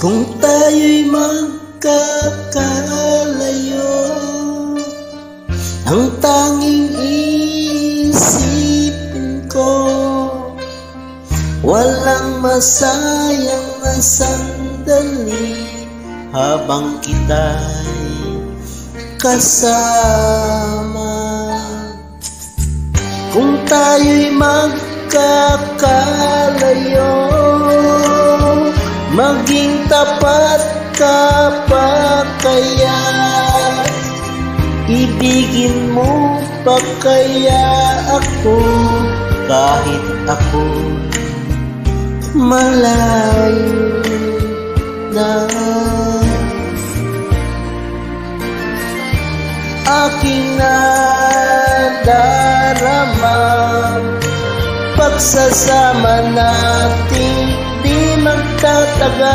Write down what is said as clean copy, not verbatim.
Kung tayo'y magkakalayo, ang tanging isipin ko, walang masayang na sandali habang kita'y kasama. Kung tayo'y magkakalayo, maging tapat ka pa kaya? Ibigin mo pa kaya ako kahit ako malayo na? Aking nadarama, pagsasama natin di magtatagal.